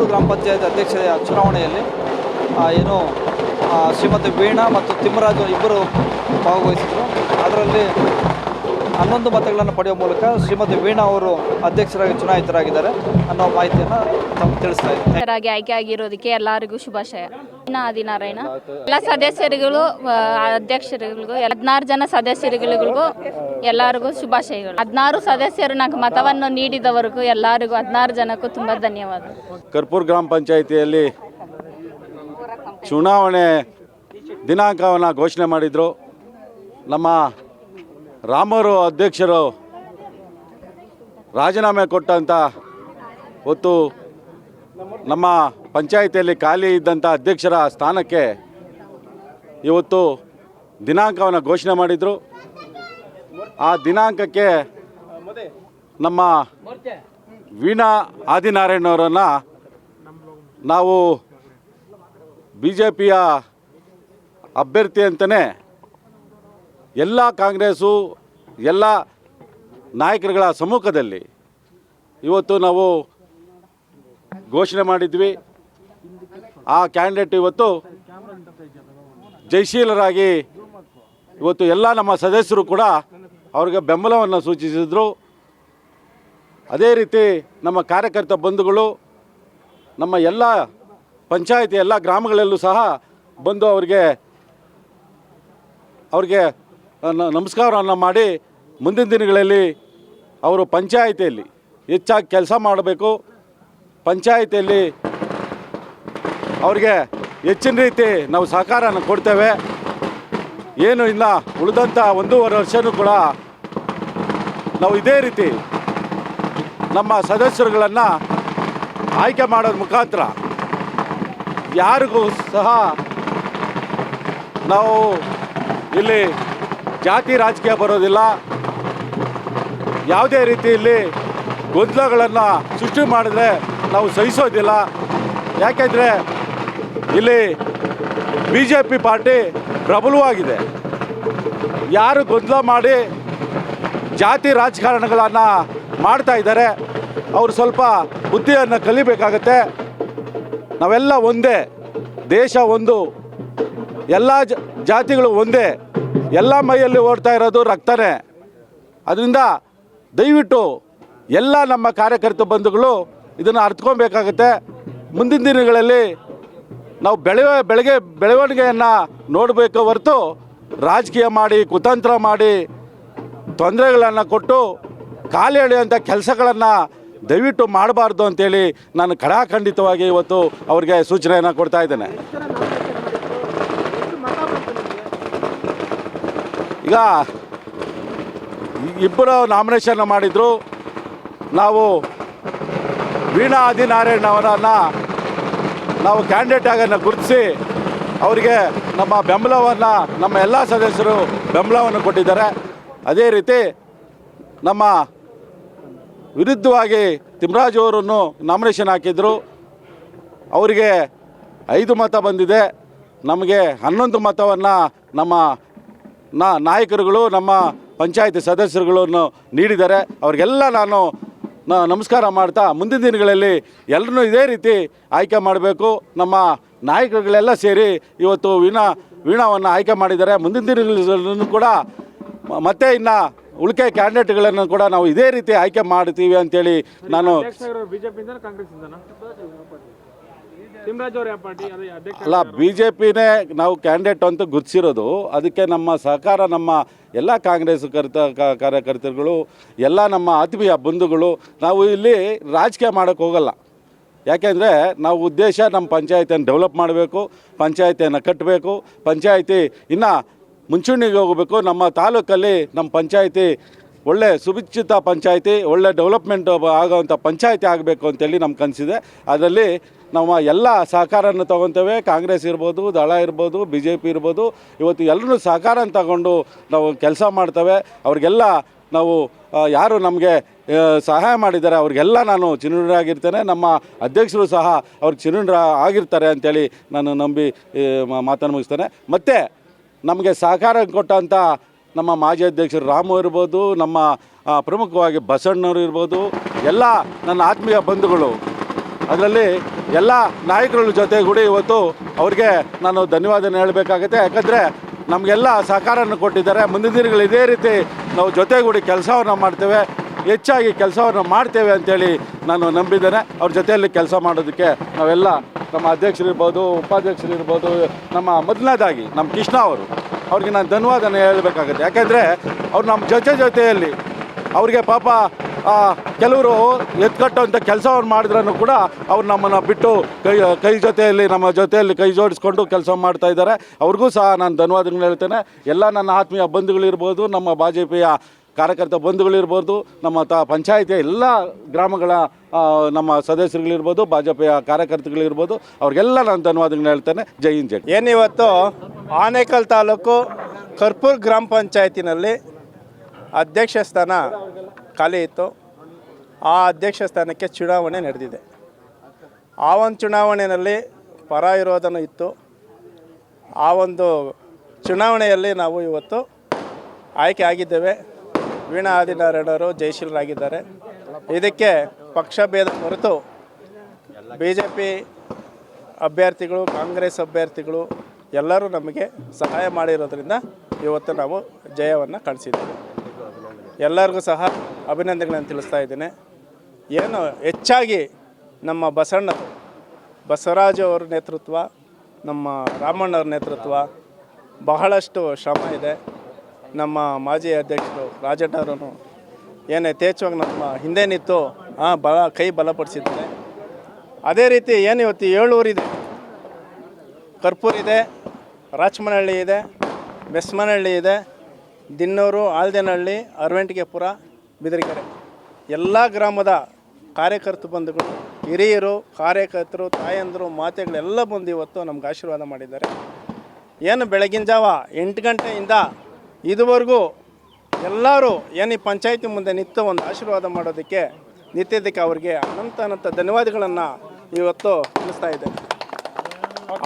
ಕರ್ಪೂರ ಗ್ರಾಮ ಪಂಚಾಯತ್ ಅಧ್ಯಕ್ಷರ ಚುನಾವಣೆಯಲ್ಲಿ ಏನು ಶ್ರೀಮತಿ ವೀಣಾ ಮತ್ತು ತಿಮ್ಮರಾಜು ಇಬ್ಬರು ಭಾಗವಹಿಸಿದರು. ಅದರಲ್ಲಿ 11 ಮತಗಳನ್ನು ಪಡೆಯುವ ಮೂಲಕ ಶ್ರೀಮತಿ ವೀಣಾ ಅವರು ಅಧ್ಯಕ್ಷರಾಗಿ ಚುನಾಯಿತರಾಗಿದ್ದಾರೆ ಅನ್ನೋ ಮಾಹಿತಿಯನ್ನು ತಮಗೆ ತಿಳಿಸ್ತಾ ಇದ್ದಾರೆ. ಆಯ್ಕೆ ಆಗಿರೋದಕ್ಕೆ ಎಲ್ಲರಿಗೂ ಶುಭಾಶಯ. ಆದಿನಾರಾಯಣ ಎಲ್ಲ ಸದಸ್ಯರುಗಳು, ಅಧ್ಯಕ್ಷರುಗಳಿಗೂ 16 ಜನ ಸದಸ್ಯರುಗಳಿಗೂ ಎಲ್ಲರಿಗೂ ಶುಭಾಶಯಗಳು. 16 ಸದಸ್ಯರು ನನಗೆ ಮತವನ್ನು ನೀಡಿದವರಿಗೂ ಎಲ್ಲರಿಗೂ 16 ಜನಕ್ಕೂ ತುಂಬ ಧನ್ಯವಾದ. ಕರ್ಪೂರ ಗ್ರಾಮ ಪಂಚಾಯಿತಿಯಲ್ಲಿ ಚುನಾವಣೆ ದಿನಾಂಕವನ್ನು ಘೋಷಣೆ ಮಾಡಿದರು. ನಮ್ಮ ರಾಮರು ಅಧ್ಯಕ್ಷರು ರಾಜೀನಾಮೆ ಕೊಟ್ಟಂಥ ಹೊತ್ತು ನಮ್ಮ ಪಂಚಾಯಿತಿಯಲ್ಲಿ ಖಾಲಿ ಇದ್ದಂಥ ಅಧ್ಯಕ್ಷರ ಸ್ಥಾನಕ್ಕೆ ಇವತ್ತು ದಿನಾಂಕವನ್ನು ಘೋಷಣೆ ಮಾಡಿದರು. ಆ ದಿನಾಂಕಕ್ಕೆ ನಮ್ಮ ವೀಣಾ ಆದಿನಾರಾಯಣವರನ್ನು ನಾವು BJPಯ ಅಭ್ಯರ್ಥಿ ಅಂತಲೇ ಎಲ್ಲ ಕಾಂಗ್ರೆಸ್ಸು ಎಲ್ಲ ನಾಯಕರುಗಳ ಸಮ್ಮುಖದಲ್ಲಿ ಇವತ್ತು ನಾವು ಘೋಷಣೆ ಮಾಡಿದ್ವಿ. ಆ ಕ್ಯಾಂಡಿಡೇಟ್ ಇವತ್ತು ಜಯಶೀಲರಾಗಿ ಇವತ್ತು ಎಲ್ಲ ನಮ್ಮ ಸದಸ್ಯರು ಕೂಡ ಅವ್ರಿಗೆ ಬೆಂಬಲವನ್ನು ಸೂಚಿಸಿದರು. ಅದೇ ರೀತಿ ನಮ್ಮ ಕಾರ್ಯಕರ್ತ ಬಂಧುಗಳು ನಮ್ಮ ಎಲ್ಲ ಪಂಚಾಯಿತಿ ಎಲ್ಲ ಗ್ರಾಮಗಳಲ್ಲೂ ಸಹ ಬಂದು ಅವ್ರಿಗೆ ನಮಸ್ಕಾರವನ್ನು ಮಾಡಿ ಮುಂದಿನ ದಿನಗಳಲ್ಲಿ ಅವರು ಪಂಚಾಯಿತಿಯಲ್ಲಿ ಹೆಚ್ಚಾಗಿ ಕೆಲಸ ಮಾಡಬೇಕು, ಪಂಚಾಯಿತಿಯಲ್ಲಿ ಅವ್ರಿಗೆ ಹೆಚ್ಚಿನ ರೀತಿ ನಾವು ಸಹಕಾರನ ಕೊಡ್ತೇವೆ. ಏನು ಇನ್ನು ಉಳಿದಂಥ 1.5 ವರ್ಷವೂ ಕೂಡ ನಾವು ಇದೇ ರೀತಿ ನಮ್ಮ ಸದಸ್ಯರುಗಳನ್ನು ಆಯ್ಕೆ ಮಾಡೋದ್ರ ಮುಖಾಂತರ ಯಾರಿಗೂ ಸಹ ನಾವು ಇಲ್ಲಿ ಜಾತಿ ರಾಜಕೀಯ ಬರೋದಿಲ್ಲ, ಯಾವುದೇ ರೀತಿಯಲ್ಲಿ ಗೊಂದಲಗಳನ್ನು ಸೃಷ್ಟಿ ಮಾಡಿದ್ರೆ ನಾವು ಸಹಿಸೋದಿಲ್ಲ. ಯಾಕೆಂದರೆ ಇಲ್ಲಿ BJP ಪಾರ್ಟಿ ಪ್ರಬಲವಾಗಿದೆ. ಯಾರು ಗೊಂದಲ ಮಾಡಿ ಜಾತಿ ರಾಜಕಾರಣಗಳನ್ನು ಮಾಡ್ತಾ ಇದ್ದಾರೆ ಅವರು ಸ್ವಲ್ಪ ಬುದ್ಧಿಯನ್ನು ಕಲಿಬೇಕಾಗತ್ತೆ. ನಾವೆಲ್ಲ ಒಂದೇ, ದೇಶ ಒಂದು, ಎಲ್ಲ ಜಾತಿಗಳು ಒಂದೇ, ಎಲ್ಲ ಮೈಯಲ್ಲಿ ಓಡ್ತಾ ಇರೋದು ರಕ್ತನೇ. ಅದರಿಂದ ದಯವಿಟ್ಟು ಎಲ್ಲ ನಮ್ಮ ಕಾರ್ಯಕರ್ತ ಬಂಧುಗಳು ಇದನ್ನು ಅರ್ಥಕೊಬೇಕಾಗತ್ತೆ. ಮುಂದಿನ ದಿನಗಳಲ್ಲಿ ನಾವು ಬೆಳವಣಿಗೆಯನ್ನು ನೋಡಬೇಕು ಹೊರತು ರಾಜಕೀಯ ಮಾಡಿ ಕುತಂತ್ರ ಮಾಡಿ ತೊಂದರೆಗಳನ್ನು ಕೊಟ್ಟು ಕಾಲು ಎಳೆಯುವಂಥ ಕೆಲಸಗಳನ್ನು ದಯವಿಟ್ಟು ಮಾಡಬಾರ್ದು ಅಂತೇಳಿ ನಾನು ಖಡಾಖಂಡಿತವಾಗಿ ಇವತ್ತು ಅವ್ರಿಗೆ ಸೂಚನೆಯನ್ನು ಕೊಡ್ತಾ ಇದ್ದೇನೆ. ಈಗ ಇಬ್ಬರು ನಾಮಿನೇಷನ್ ಮಾಡಿದರು. ನಾವು ವೀಣಾ ಆದಿನಾರಾಯಣ ಅವರನ್ನು ನಾವು ಕ್ಯಾಂಡಿಡೇಟ್ ಆಗಿ ಗುರುತಿಸಿ ಅವರಿಗೆ ನಮ್ಮ ಬೆಂಬಲವನ್ನು ನಮ್ಮ ಎಲ್ಲ ಸದಸ್ಯರು ಬೆಂಬಲವನ್ನು ಕೊಟ್ಟಿದ್ದಾರೆ. ಅದೇ ರೀತಿ ನಮ್ಮ ವಿರುದ್ಧವಾಗಿ ತಿಮ್ಮರಾಜು ಅವರನ್ನು ನಾಮಿನೇಷನ್ ಹಾಕಿದರು. ಅವರಿಗೆ 5 ಮತ ಬಂದಿದೆ. ನಮಗೆ 11 ಮತವನ್ನು ನಮ್ಮ ನಾಯಕರುಗಳು ನಮ್ಮ ಪಂಚಾಯತಿ ಸದಸ್ಯರುಗಳನ್ನು ನೀಡಿದ್ದಾರೆ. ಅವ್ರಿಗೆಲ್ಲ ನಾನು ನಮಸ್ಕಾರ ಮಾಡ್ತಾ ಮುಂದಿನ ದಿನಗಳಲ್ಲಿ ಎಲ್ಲರೂ ಇದೇ ರೀತಿ ಆಯ್ಕೆ ಮಾಡಬೇಕು. ನಮ್ಮ ನಾಯಕರುಗಳೆಲ್ಲ ಸೇರಿ ಇವತ್ತು ವೀಣಾವನ್ನು ಆಯ್ಕೆ ಮಾಡಿದ್ದಾರೆ. ಮುಂದಿನ ದಿನಗಳಲ್ಲೂ ಕೂಡ ಮತ್ತೆ ಇನ್ನು ಉಳಿಕೆ ಕ್ಯಾಂಡಿಡೇಟ್ಗಳನ್ನು ಕೂಡ ನಾವು ಇದೇ ರೀತಿ ಆಯ್ಕೆ ಮಾಡ್ತೀವಿ ಅಂತೇಳಿ ನಾನು ಅಲ್ಲ BJPನೇ ನಾವು ಕ್ಯಾಂಡಿಡೇಟ್ ಅಂತ ಗುರುತಿಸಿರೋದು. ಅದಕ್ಕೆ ನಮ್ಮ ಸಹಕಾರ ನಮ್ಮ ಎಲ್ಲ ಕಾಂಗ್ರೆಸ್ ಕಾರ್ಯಕರ್ತರುಗಳು ಎಲ್ಲ ನಮ್ಮ ಆತ್ಮೀಯ ಬಂಧುಗಳು ನಾವು ಇಲ್ಲಿ ರಾಜಕೀಯ ಮಾಡೋಕ್ಕೆ ಹೋಗಲ್ಲ. ಯಾಕೆಂದರೆ ನಾವು ಉದ್ದೇಶ ನಮ್ಮ ಪಂಚಾಯತಿಯನ್ನು ಡೆವಲಪ್ ಮಾಡಬೇಕು, ಪಂಚಾಯತಿಯನ್ನು ಕಟ್ಟಬೇಕು, ಪಂಚಾಯತಿ ಇನ್ನು ಮುಂಚೂಣಿಗೆ ಹೋಗಬೇಕು. ನಮ್ಮ ತಾಲೂಕಲ್ಲಿ ನಮ್ಮ ಪಂಚಾಯತಿ ಒಳ್ಳೆ ಸುಭಿಕ್ಷಿತ ಪಂಚಾಯತಿ, ಒಳ್ಳೆ ಡೆವಲಪ್ಮೆಂಟ್ ಆಗೋವಂಥ ಪಂಚಾಯತಿ ಆಗಬೇಕು ಅಂತೇಳಿ ನಮ್ಮ ಕನಸಿದೆ. ಅದರಲ್ಲಿ ನಾವು ಎಲ್ಲ ಸಹಕಾರವನ್ನು ತೊಗೊತೇವೆ. ಕಾಂಗ್ರೆಸ್ ಇರ್ಬೋದು, ದಳ ಇರ್ಬೋದು, BJP ಇರ್ಬೋದು, ಇವತ್ತು ಎಲ್ಲರೂ ಸಹಕಾರನ ತಗೊಂಡು ನಾವು ಕೆಲಸ ಮಾಡ್ತೇವೆ. ಅವ್ರಿಗೆಲ್ಲ ನಾವು ಯಾರು ನಮಗೆ ಸಹಾಯ ಮಾಡಿದ್ದಾರೆ ಅವ್ರಿಗೆಲ್ಲ ನಾನು ಚಿರಋಣಿಯಾಗಿರ್ತೇನೆ. ನಮ್ಮ ಅಧ್ಯಕ್ಷರು ಸಹ ಅವ್ರಿಗೆ ಚಿರಋಣಿ ಆಗಿರ್ತಾರೆ ಅಂತೇಳಿ ನಾನು ನಂಬಿ ಮಾತನ್ನು ಮುಗಿಸ್ತೇನೆ. ಮತ್ತು ನಮಗೆ ಸಹಕಾರ ಕೊಟ್ಟಂಥ ನಮ್ಮ ಮಾಜಿ ಅಧ್ಯಕ್ಷರು ರಾಮು ಇರ್ಬೋದು, ನಮ್ಮ ಪ್ರಮುಖವಾಗಿ ಬಸಣ್ಣವರು ಇರ್ಬೋದು, ಎಲ್ಲ ನನ್ನ ಆತ್ಮೀಯ ಬಂಧುಗಳು ಅದರಲ್ಲಿ ಎಲ್ಲ ನಾಯಕರುಗಳ ಜೊತೆಗೂಡಿ ಇವತ್ತು ಅವ್ರಿಗೆ ನಾನು ಧನ್ಯವಾದನ ಹೇಳಬೇಕಾಗುತ್ತೆ. ಯಾಕಂದರೆ ನಮಗೆಲ್ಲ ಸಹಕಾರವನ್ನು ಕೊಟ್ಟಿದ್ದಾರೆ. ಮುಂದಿನ ದಿನಗಳು ಇದೇ ರೀತಿ ನಾವು ಜೊತೆಗೂಡಿ ಕೆಲಸವನ್ನು ಮಾಡ್ತೇವೆ, ಹೆಚ್ಚಾಗಿ ಕೆಲಸವನ್ನು ಮಾಡ್ತೇವೆ ಅಂತೇಳಿ ನಾನು ನಂಬಿದ್ದೇನೆ. ಅವ್ರ ಜೊತೆಯಲ್ಲಿ ಕೆಲಸ ಮಾಡೋದಕ್ಕೆ ನಾವೆಲ್ಲ ನಮ್ಮ ಅಧ್ಯಕ್ಷರಿರ್ಬೋದು, ಉಪಾಧ್ಯಕ್ಷರಿರ್ಬೋದು, ನಮ್ಮ ಮೊದಲನೇದಾಗಿ ನಮ್ಮ ಕೃಷ್ಣ ಅವ್ರಿಗೆ ನಾನು ಧನ್ಯವಾದನ ಹೇಳಬೇಕಾಗುತ್ತೆ. ಯಾಕೆಂದರೆ ಅವ್ರು ನಮ್ಮ ಜೊತೆಯಲ್ಲಿ ಅವ್ರಿಗೆ ಪಾಪ ಕೆಲವರು ಎತ್ಕಟ್ಟುವಂಥ ಕೆಲಸವನ್ನು ಮಾಡಿದ್ರೂ ಕೂಡ ಅವ್ರು ನಮ್ಮನ್ನು ಬಿಟ್ಟು ಕೈ ಜೊತೆಯಲ್ಲಿ ನಮ್ಮ ಜೊತೆಯಲ್ಲಿ ಕೈ ಜೋಡಿಸ್ಕೊಂಡು ಕೆಲಸ ಮಾಡ್ತಾ ಇದ್ದಾರೆ. ಅವ್ರಿಗೂ ಸಹ ನಾನು ಧನ್ಯವಾದಗಳು ಹೇಳ್ತೇನೆ. ಎಲ್ಲ ನನ್ನ ಆತ್ಮೀಯ ಬಂಧುಗಳಿರ್ಬೋದು, ನಮ್ಮ BJPಯ ಕಾರ್ಯಕರ್ತ ಬಂಧುಗಳಿರ್ಬೋದು, ನಮ್ಮ ಪಂಚಾಯಿತಿಯ ಎಲ್ಲ ಗ್ರಾಮಗಳ ನಮ್ಮ ಸದಸ್ಯರುಗಳಿರ್ಬೋದು, BJPಯ ಕಾರ್ಯಕರ್ತರುಗಳಿರ್ಬೋದು, ಅವ್ರಿಗೆಲ್ಲ ನಾನು ಧನ್ಯವಾದಗಳನ್ನ ಹೇಳ್ತೇನೆ. ಜೈ ಹಿಂದ್ ಜೈ. ಏನಿವತ್ತು ಆನೇಕಲ್ ತಾಲೂಕು ಕರ್ಪೂರ್ ಗ್ರಾಮ ಪಂಚಾಯತಿನಲ್ಲಿ ಅಧ್ಯಕ್ಷ ಸ್ಥಾನ ಖಾಲಿ ಇತ್ತು. ಆ ಅಧ್ಯಕ್ಷ ಸ್ಥಾನಕ್ಕೆ ಚುನಾವಣೆ ನಡೆದಿದೆ. ಆ ಒಂದು ಚುನಾವಣೆಯಲ್ಲಿ ಪರ ವಿರೋಧನೂ ಇತ್ತು. ಆ ಒಂದು ಚುನಾವಣೆಯಲ್ಲಿ ನಾವು ಇವತ್ತು ಆಯ್ಕೆ ಆಗಿದ್ದೇವೆ. ವೀಣಾ ಆದಿನಾರಾಯಣವರು ಜಯಶೀಲರಾಗಿದ್ದಾರೆ. ಇದಕ್ಕೆ ಪಕ್ಷ ಭೇದ ಹೊರತು BJP ಅಭ್ಯರ್ಥಿಗಳು, ಕಾಂಗ್ರೆಸ್ ಅಭ್ಯರ್ಥಿಗಳು ಎಲ್ಲರೂ ನಮಗೆ ಸಹಾಯ ಮಾಡಿರೋದ್ರಿಂದ ಇವತ್ತು ನಾವು ಜಯವನ್ನು ಕಾಣಿಸಿದ್ದೇವೆ. ಎಲ್ಲರಿಗೂ ಸಹ ಅಭಿನಂದನೆಗಳನ್ನು ತಿಳಿಸ್ತಾ ಇದ್ದೇನೆ. ಏನು ಹೆಚ್ಚಾಗಿ ನಮ್ಮ ಬಸವರಾಜು ಅವ್ರ ನೇತೃತ್ವ, ನಮ್ಮ ರಾಮಣ್ಣವ್ರ ನೇತೃತ್ವ ಬಹಳಷ್ಟು ಶ್ರಮ ಇದೆ. ನಮ್ಮ ಮಾಜಿ ಅಧ್ಯಕ್ಷರು ರಾಜಣ್ಣವರನ್ನು ಏನು ಯಥೇಚ್ಛವಾಗಿ ನಮ್ಮ ಹಿಂದೆ ನಿಂತು ಕೈ ಬಲಪಡಿಸಿದ್ದಾರೆ. ಅದೇ ರೀತಿ ಏನು ಇವತ್ತು 7 ಊರಿದೆ, ಕರ್ಪೂರ್ ಇದೆ, ರಾಚಮನಹಳ್ಳಿ ಇದೆ, ಮೆಸ್ಮನಹಳ್ಳಿ ಇದೆ, ದಿನ್ನೂರು, ಆಲ್ದೇನಹಳ್ಳಿ, ಅರವಂಟಿಗೆಪುರ, ಬಿದರಕೆರೆ ಎಲ್ಲ ಗ್ರಾಮದ ಕಾರ್ಯಕರ್ತ ಬಂಧುಗಳು, ಹಿರಿಯರು, ಕಾರ್ಯಕರ್ತರು, ತಾಯಂದರು, ಮಾತೆಗಳೆಲ್ಲ ಬಂದು ಇವತ್ತು ನಮ್ಗೆ ಆಶೀರ್ವಾದ ಮಾಡಿದ್ದಾರೆ. ಏನು ಬೆಳಗಿನ ಜಾವ 8 ಗಂಟೆಯಿಂದ ಇದುವರೆಗೂ ಎಲ್ಲರೂ ಏನು ಈ ಪಂಚಾಯತಿ ಮುಂದೆ ನಿಂತು ಒಂದು ಆಶೀರ್ವಾದ ಮಾಡೋದಕ್ಕೆ ನಿಂತಿದ್ದಕ್ಕೆ ಅವ್ರಿಗೆ ಅನಂತ ಧನ್ಯವಾದಗಳನ್ನು ಇವತ್ತು ತಿಳಿಸ್ತಾ ಇದ್ದೇನೆ.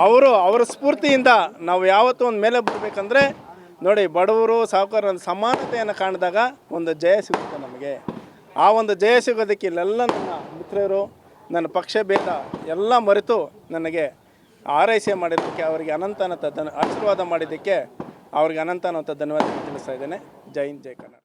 ಅವರ ಸ್ಫೂರ್ತಿಯಿಂದ ನಾವು ಯಾವತ್ತೂ ಒಂದು ಮೇಲೆ ಬರಬೇಕಂದ್ರೆ ನೋಡಿ, ಬಡವರು ಸಾಹುಕಾರ ಸಮಾನತೆಯನ್ನು ಕಾಣಿದಾಗ ಒಂದು ಜಯ ಸಿಗುತ್ತೆ ನಮಗೆ. ಆ ಒಂದು ಜಯ ಸಿಗೋದಕ್ಕೆ ಇಲ್ಲೆಲ್ಲ ನನ್ನ ಮಿತ್ರರು, ನನ್ನ ಪಕ್ಷ ಭೇದ ಎಲ್ಲ ಮರೆತು ನನಗೆ ಆರೈಕೆ ಮಾಡಿದ್ದಕ್ಕೆ, ಅವರಿಗೆ ಅನಂತ ಆಶೀರ್ವಾದ ಮಾಡಿದ್ದಕ್ಕೆ ಅವ್ರಿಗೆ ಅನಂತ ಧನ್ಯವಾದ ತಿಳಿಸ್ತಾ ಇದ್ದೇನೆ. ಜೈ ಹಿಂದ್, ಜೈ ಕನ್ನಡ.